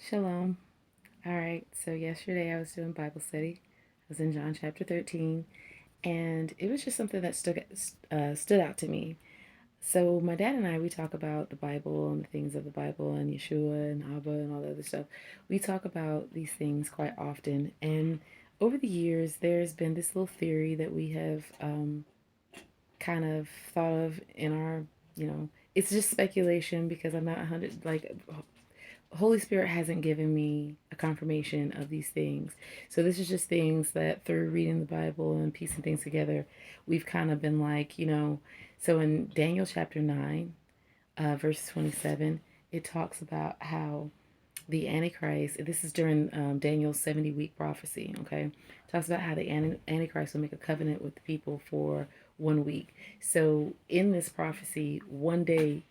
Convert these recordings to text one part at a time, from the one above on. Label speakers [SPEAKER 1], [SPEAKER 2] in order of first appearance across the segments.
[SPEAKER 1] Shalom. All right, so yesterday I was doing Bible study. I was in John chapter 13, and it was just something that stood out to me. So my dad and I, we talk about the Bible and the things of the Bible and Yeshua and Abba and all the other stuff. We talk about these things quite often, and over the years, there's been this little theory that we have kind of thought of in our, it's just speculation because I'm not 100, like, Holy Spirit hasn't given me a confirmation of these things. So this is just things that through reading the Bible and piecing things together, we've kind of been like, so in Daniel chapter 9, verse 27, it talks about how the Antichrist, this is during Daniel's 70-week prophecy, okay? It talks about how the Antichrist will make a covenant with the people for 1 week. So in this prophecy, one day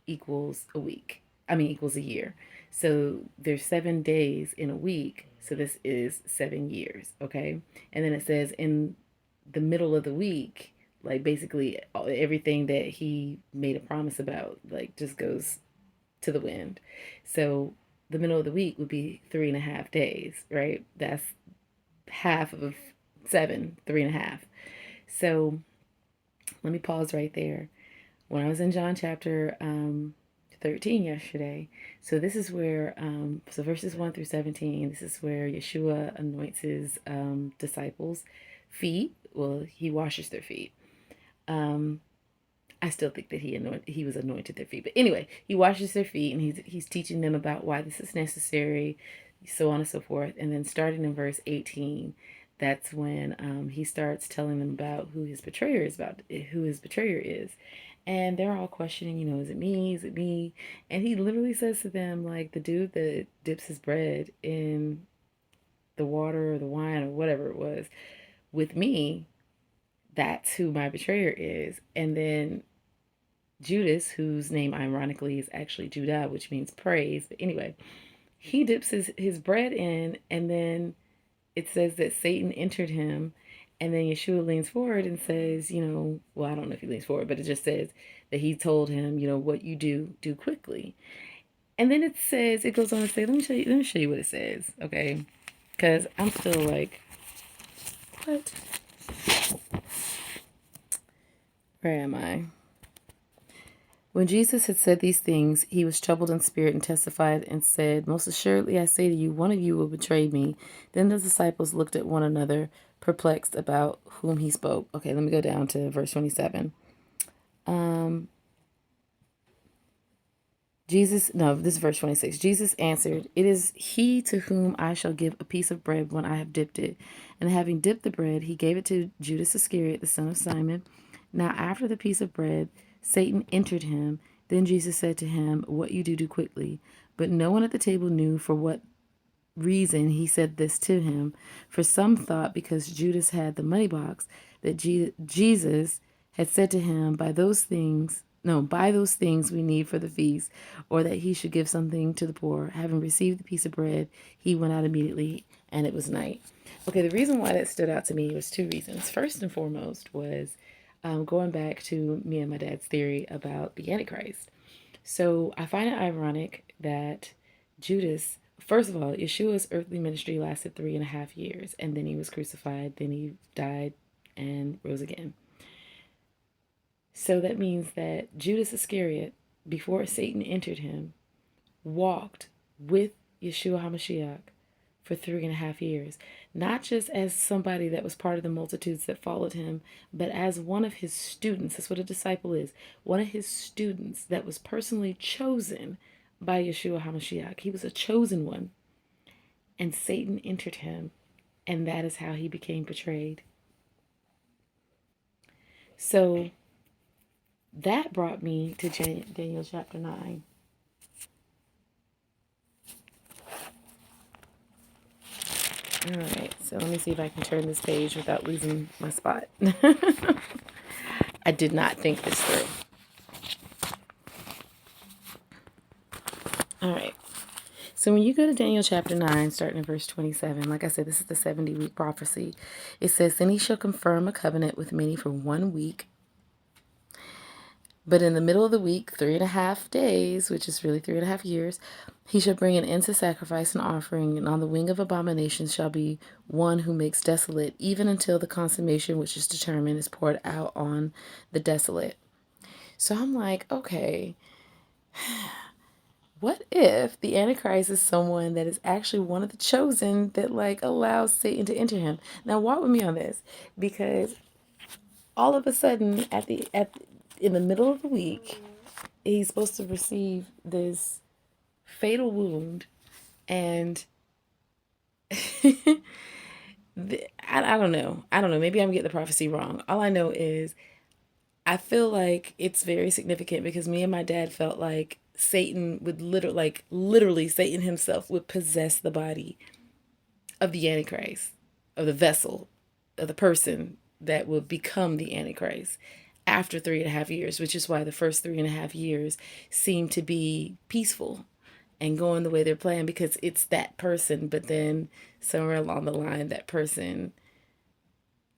[SPEAKER 1] equals a week. Equals a year. So there's 7 days in a week. So this is 7 years, okay? And then it says in the middle of the week, like basically everything that he made a promise about, like just goes to the wind. So the middle of the week would be 3.5 days, right? That's half of seven, 3.5. So let me pause right there. When I was in John chapter 13 yesterday, so this is where, so verses 1 through 17, this is where Yeshua anoints his disciples' feet. Well, he washes their feet. Um, I still think that he was anointed their feet. But anyway, he washes their feet and he's teaching them about why this is necessary, so on and so forth. And then starting in verse 18, that's when he starts telling them about who his betrayer is. And they're all questioning, is it me? Is it me? And he literally says to them, like, the dude that dips his bread in the water or the wine or whatever it was, with me, that's who my betrayer is. And then Judas, whose name ironically is actually Judah, which means praise. But anyway, he dips his bread in, and then it says that Satan entered him. And then Yeshua leans forward and says, well, I don't know if he leans forward, but it just says that he told him, what you do quickly. And then it goes on to say, let me show you what it says, okay? Because I'm still like, what? Where am I? When Jesus had said these things, he was troubled in spirit and testified and said, most assuredly I say to you, one of you will betray me. Then the disciples looked at one another, perplexed about whom he spoke. Okay, let me go down to verse 27. This is verse 26. Jesus answered, it is he to whom I shall give a piece of bread when I have dipped it. And having dipped the bread, he gave it to Judas Iscariot, the son of Simon. Now after the piece of bread, Satan entered him. Then Jesus said to him, what you do quickly. But no one at the table knew for what reason he said this to him. For some thought because Judas had the money box that Jesus had said to him, buy those things we need for the feast, or that he should give something to the poor. Having received the piece of bread, he went out immediately, and it was night. Okay, the reason why that stood out to me was two reasons. First and foremost was going back to me and my dad's theory about the Antichrist. So I find it ironic that Judas, first of all, Yeshua's earthly ministry lasted 3.5 years, and then he was crucified, then he died and rose again. So that means that Judas Iscariot, before Satan entered him, walked with Yeshua HaMashiach for 3.5 years, not just as somebody that was part of the multitudes that followed him, but as one of his students. That's what a disciple is. One of his students that was personally chosen by Yeshua HaMashiach. He was a chosen one. And Satan entered him, and that is how he became betrayed. So that brought me to Daniel chapter 9. All right, so let me see if I can turn this page without losing my spot. I did not think this through. All right. So when you go to Daniel chapter 9, starting in verse 27, like I said, this is the 70-week prophecy. It says, then he shall confirm a covenant with many for 1 week. But in the middle of the week, 3.5 days, which is really 3.5 years, he shall bring an end to sacrifice and offering, and on the wing of abominations shall be one who makes desolate, even until the consummation which is determined is poured out on the desolate. So I'm like, okay, what if the Antichrist is someone that is actually one of the chosen that like allows Satan to enter him? Now walk with me on this, because all of a sudden in the middle of the week, he's supposed to receive this fatal wound, and I don't know. I don't know. Maybe I'm getting the prophecy wrong. All I know is I feel like it's very significant because me and my dad felt like Satan would literally Satan himself would possess the body of the Antichrist, of the vessel, of the person that will become the Antichrist after 3.5 years, which is why the first 3.5 years seem to be peaceful and going the way they're planned, because it's that person. But then somewhere along the line, that person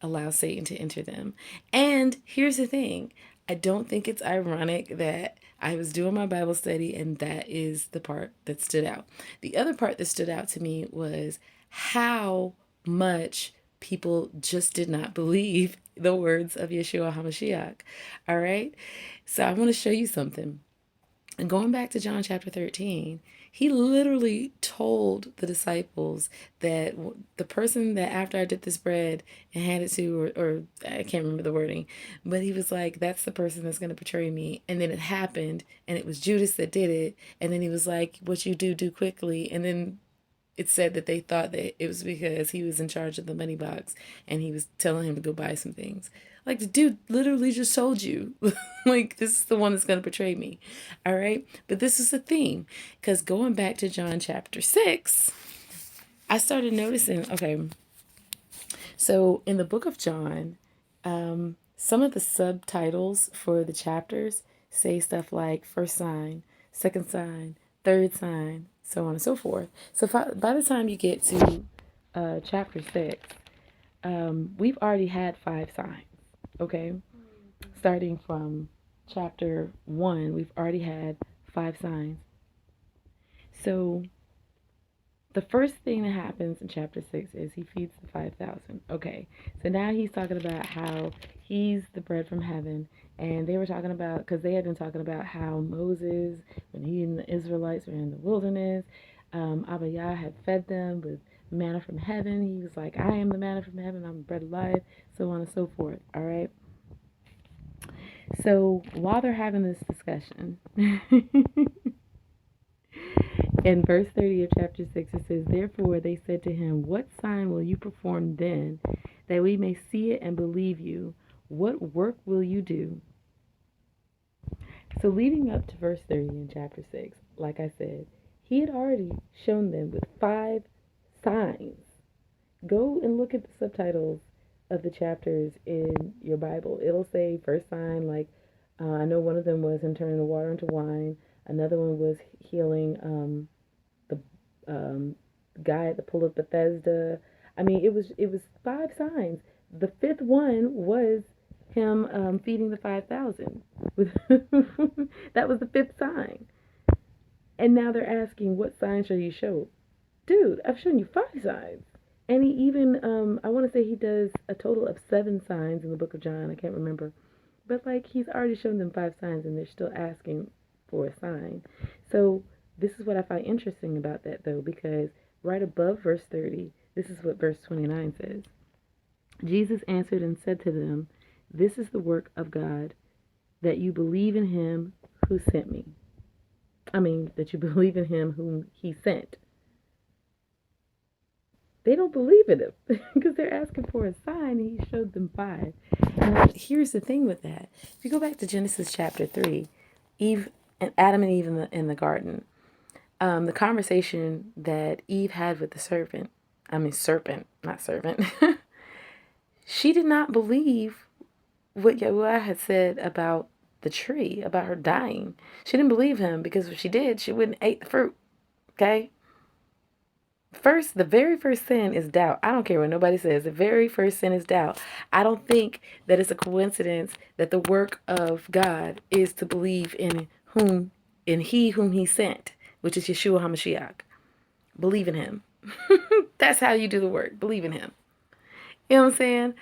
[SPEAKER 1] allows Satan to enter them. And here's the thing, I don't think it's ironic that I was doing my Bible study and that is the part that stood out. The other part that stood out to me was how much people just did not believe the words of Yeshua HaMashiach. All right. So I want to show you something. And going back to John chapter 13, he literally told the disciples that the person that after I did this bread and handed to, or I can't remember the wording, but he was like, that's the person that's going to betray me. And then it happened, and it was Judas that did it. And then he was like, what you do, do quickly. And then it said that they thought that it was because he was in charge of the money box and he was telling him to go buy some things. Like, the dude literally just told you, like, this is the one that's going to betray me. All right. But this is the theme, because going back to John chapter 6, I started noticing, okay, so in the book of John, some of the subtitles for the chapters say stuff like first sign, second sign, third sign, so on and so forth. So by the time you get to chapter 6, we've already had 5 signs, okay? Starting from chapter 1, we've already had 5 signs. So the first thing that happens in chapter 6 is he feeds the 5,000. Okay, so now he's talking about how he's the bread from heaven. And they were talking about, because they had been talking about how Moses, when he and the Israelites were in the wilderness, Abba Yah had fed them with manna from heaven. He was like, I am the manna from heaven, I'm the bread of life, so on and so forth. All right. So while they're having this discussion, in verse 30 of chapter 6, it says, therefore they said to him, what sign will you perform then, that we may see it and believe you? What work will you do? So leading up to verse 30 in chapter 6, like I said, he had already shown them with 5 signs. Go and look at the subtitles of the chapters in your Bible. It'll say first sign, like I know one of them was in turning the water into wine. Another one was healing the guy at the pool of Bethesda. I mean, it was 5 signs. The fifth one was him feeding the 5,000. That was the fifth sign. And now they're asking, what sign shall you show? Dude, I've shown you 5 signs. And he even, I want to say he does a total of 7 signs in the book of John. I can't remember. But like, he's already shown them 5 signs and they're still asking for a sign. So this is what I find interesting about that, though, because right above verse 30, this is what verse 29 says. Jesus answered and said to them, this is the work of God, that you believe in him who sent me. I mean, that you believe in him whom he sent. They don't believe in him because they're asking for a sign, and he showed them 5. And here's the thing with that. If you go back to Genesis chapter 3, Adam and Eve in the garden, the conversation that Eve had with the serpent, not servant, she did not believe what Yahuwah had said about the tree, about her dying. She didn't believe him, because if she did, she wouldn't eat the fruit. Okay? the very first sin is doubt. I don't care what nobody says. The very first sin is doubt. I don't think that it's a coincidence that the work of God is to believe in He whom He sent, which is Yeshua HaMashiach. Believe in Him. That's how you do the work. Believe in Him. You know what I'm saying?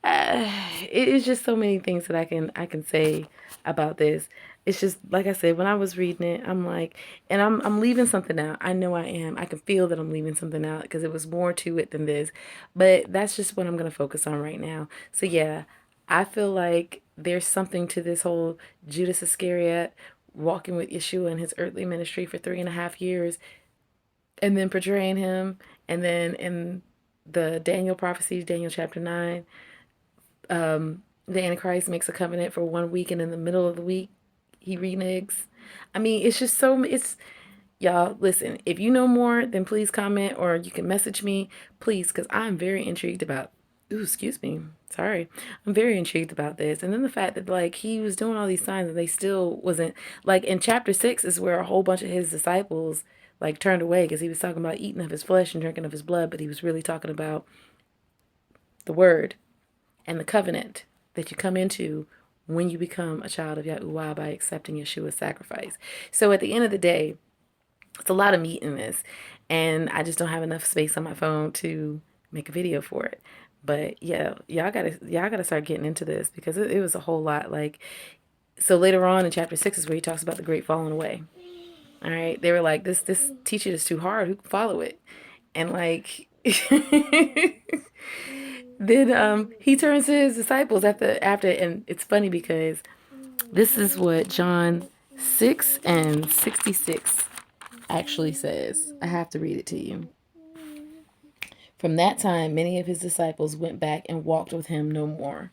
[SPEAKER 1] It is just so many things that I can say about this. It's just like I said, when I was reading it, I'm like, and I'm leaving something out. I know I am. I can feel that I'm leaving something out because it was more to it than this. But that's just what I'm gonna focus on right now. So yeah, I feel like there's something to this whole Judas Iscariot walking with Yeshua in his earthly ministry for 3.5 years and then portraying him, and then in the Daniel prophecies, Daniel chapter 9, the Antichrist makes a covenant for 1 week, and in the middle of the week, he reneges. I mean, it's just so, it's, y'all, listen, if you know more, then please comment or you can message me, please, because I'm very intrigued about, ooh, excuse me, sorry. I'm very intrigued about this. And then the fact that, like, he was doing all these signs and they still wasn't, like, in chapter 6 is where a whole bunch of his disciples, like, turned away because he was talking about eating of his flesh and drinking of his blood, but he was really talking about the word and the covenant that you come into when you become a child of Yahuwah by accepting Yeshua's sacrifice. So at the end of the day, it's a lot of meat in this, and I just don't have enough space on my phone to make a video for it. But yeah, y'all gotta start getting into this because it was a whole lot. Like, so later on in chapter 6 is where he talks about the great falling away. All right, they were like, this teaching is too hard. Who can follow it? And like, then he turns to his disciples after, and it's funny because this is what John 6:66 actually says. I have to read it to you. From that time, many of his disciples went back and walked with him no more.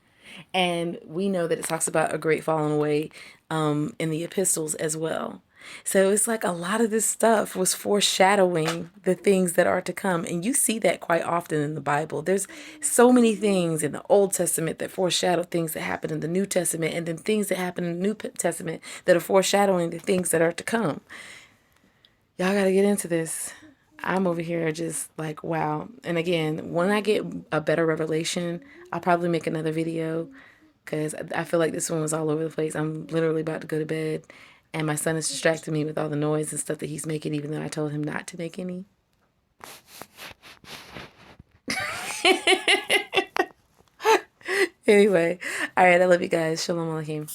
[SPEAKER 1] And we know that it talks about a great falling away in the epistles as well. So it's like a lot of this stuff was foreshadowing the things that are to come. And you see that quite often in the Bible. There's so many things in the Old Testament that foreshadow things that happen in the New Testament, and then things that happen in the New Testament that are foreshadowing the things that are to come. Y'all got to get into this. I'm over here just like, wow. And again, when I get a better revelation, I'll probably make another video because I feel like this one was all over the place. I'm literally about to go to bed, and my son is distracting me with all the noise and stuff that he's making, even though I told him not to make any. Anyway, all right, I love you guys. Shalom Aleichem.